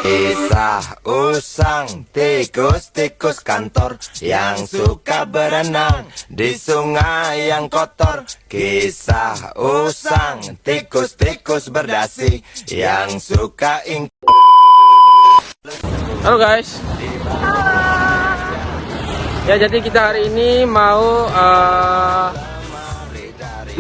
Kisah usang tikus-tikus kantor yang suka berenang di sungai yang kotor. Kisah usang tikus-tikus berdasi yang suka Halo guys. Ya, jadi kita hari ini mau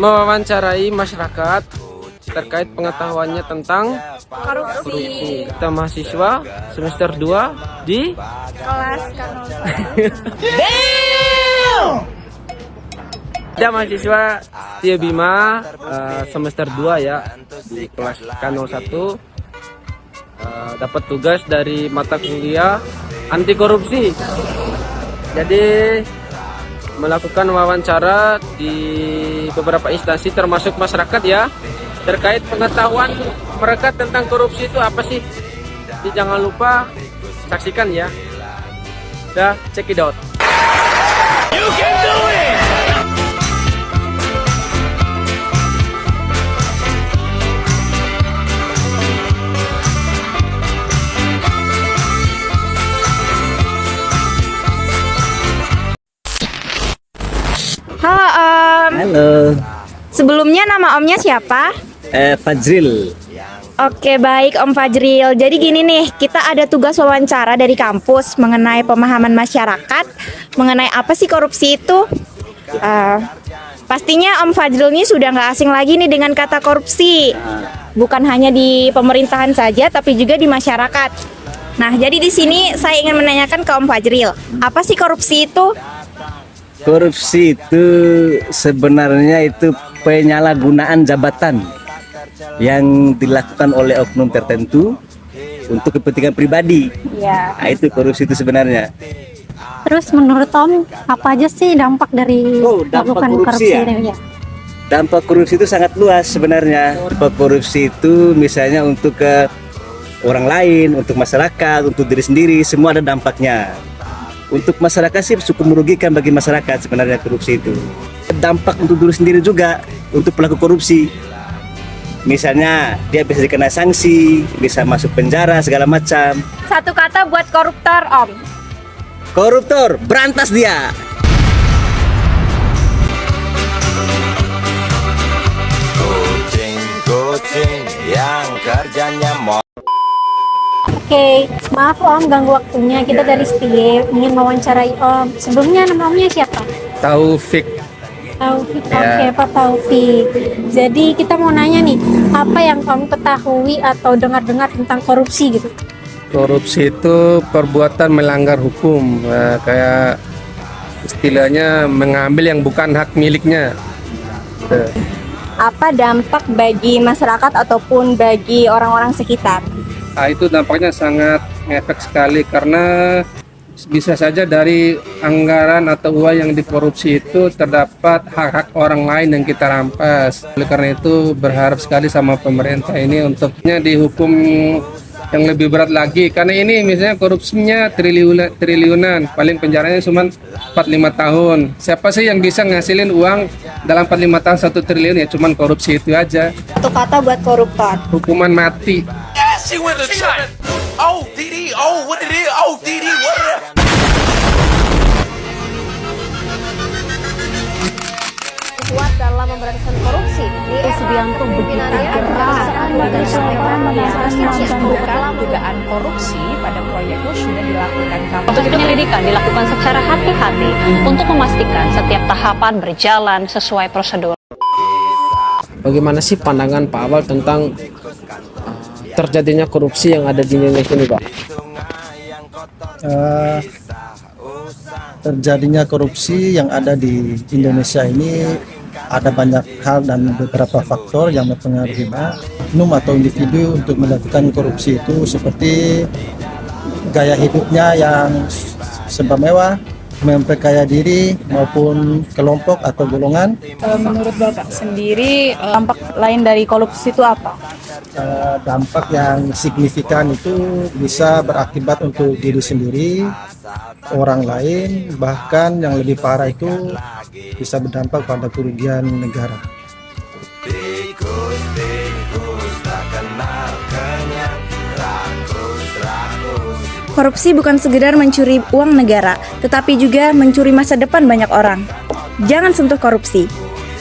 mewawancarai masyarakat terkait pengetahuannya tentang korupsi. Kita mahasiswa semester 2 di kelas Kanol 1. Kita mahasiswa Setia Bima semester 2 ya, di kelas Kanol 1. Dapat tugas dari mata kuliah anti korupsi. Jadi melakukan wawancara di beberapa instansi termasuk masyarakat ya, terkait pengetahuan mereka tentang korupsi itu apa sih. Jadi jangan lupa saksikan ya. Udah, check it out. You can do it. Halo Om. Halo, Sebelumnya nama Omnya siapa? Fajril. Oke, baik Om Fajril. Jadi gini nih, kita ada tugas wawancara dari kampus mengenai pemahaman masyarakat mengenai apa sih korupsi itu. Pastinya Om Fajril ini sudah nggak asing lagi nih dengan kata korupsi. Bukan hanya di pemerintahan saja, tapi juga di masyarakat. Nah, jadi di sini saya ingin menanyakan ke Om Fajril, apa sih korupsi itu? Korupsi itu sebenarnya itu penyalahgunaan jabatan yang dilakukan oleh oknum tertentu untuk kepentingan pribadi. Ya. Nah, itu korupsi itu sebenarnya. Terus menurut Tom, apa aja sih dampak dari dampak melakukan korupsi ya? ini? Ya? Dampak korupsi itu sangat luas sebenarnya. Dampak korupsi itu misalnya untuk ke orang lain, untuk masyarakat, untuk diri sendiri, semua ada dampaknya. Untuk masyarakat sih cukup merugikan bagi masyarakat sebenarnya korupsi itu. Dampak untuk diri sendiri juga untuk pelaku korupsi. Misalnya dia bisa dikena sanksi, bisa masuk penjara segala macam. Satu kata buat koruptor, Om. Koruptor, berantas dia. kucing-kucing yang kerjanya Oke, maaf Om ganggu waktunya. Kita dari Setia ingin mewawancarai Om. Sebelumnya nama Omnya siapa? Taufik. Taufik. Ya. Oke, Pak Taufik. Jadi kita mau nanya nih, apa yang Om ketahui atau dengar-dengar tentang korupsi gitu? Korupsi itu perbuatan melanggar hukum, kayak istilahnya mengambil yang bukan hak miliknya. Apa dampak bagi masyarakat ataupun bagi orang-orang sekitar? Nah, itu dampaknya sangat ngefek sekali karena bisa saja dari anggaran atau uang yang dikorupsi itu terdapat hak-hak orang lain yang kita rampas. Oleh karena itu berharap sekali sama pemerintah ini untuknya dihukum yang lebih berat lagi, karena ini misalnya korupsinya triliunan, paling penjaranya cuma 4-5 tahun. Siapa sih yang bisa ngasilin uang dalam 4-5 tahun 1 triliun? Ya cuman korupsi itu aja. Satu kata buat koruptor. Hukuman mati. She went to shot. Oh, Didi. Oh, what it is? Oh, Didi. What it is? Kuat dalam memberantas korupsi. Subianto begitu keras dalam dugaan korupsi pada proyek sudah dilakukan. Untuk itu penyelidikan dilakukan secara hati-hati untuk memastikan setiap tahapan berjalan sesuai prosedur. Bagaimana sih pandangan Pak Awal tentang terjadinya korupsi yang ada di Indonesia ini, Pak? Terjadinya korupsi yang ada di Indonesia ini ada banyak hal dan beberapa faktor yang mempengaruhi oknum atau individu untuk melakukan korupsi itu, seperti gaya hidupnya yang serba mewah, memperkaya diri maupun kelompok atau golongan. Menurut Bapak sendiri, dampak lain dari korupsi itu apa? Dampak yang signifikan itu bisa berakibat untuk diri sendiri, orang lain, bahkan yang lebih parah itu bisa berdampak pada kerugian negara. Tikus-tikus tak kenal kenyang, rakus Korupsi bukan sekedar mencuri uang negara, tetapi juga mencuri masa depan banyak orang. Jangan sentuh korupsi.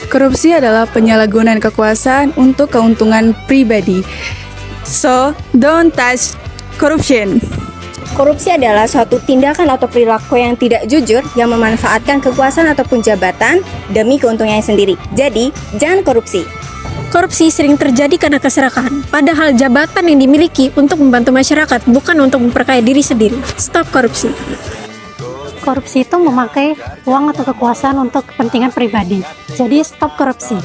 Korupsi adalah penyalahgunaan kekuasaan untuk keuntungan pribadi. So, don't touch corruption. Korupsi adalah suatu tindakan atau perilaku yang tidak jujur yang memanfaatkan kekuasaan ataupun jabatan demi keuntungannya sendiri. Jadi, jangan korupsi. Korupsi sering terjadi karena keserakahan, padahal jabatan yang dimiliki untuk membantu masyarakat, bukan untuk memperkaya diri sendiri. Stop korupsi. Korupsi itu memakai uang atau kekuasaan untuk kepentingan pribadi. Jadi stop korupsi.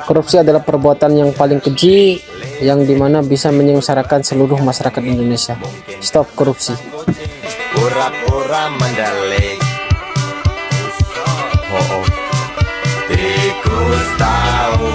Korupsi adalah perbuatan yang paling keji yang dimana bisa menyengsarakan seluruh masyarakat Indonesia. Stop korupsi. Pura-pura mandalay. Oh, oh. Tikus tahu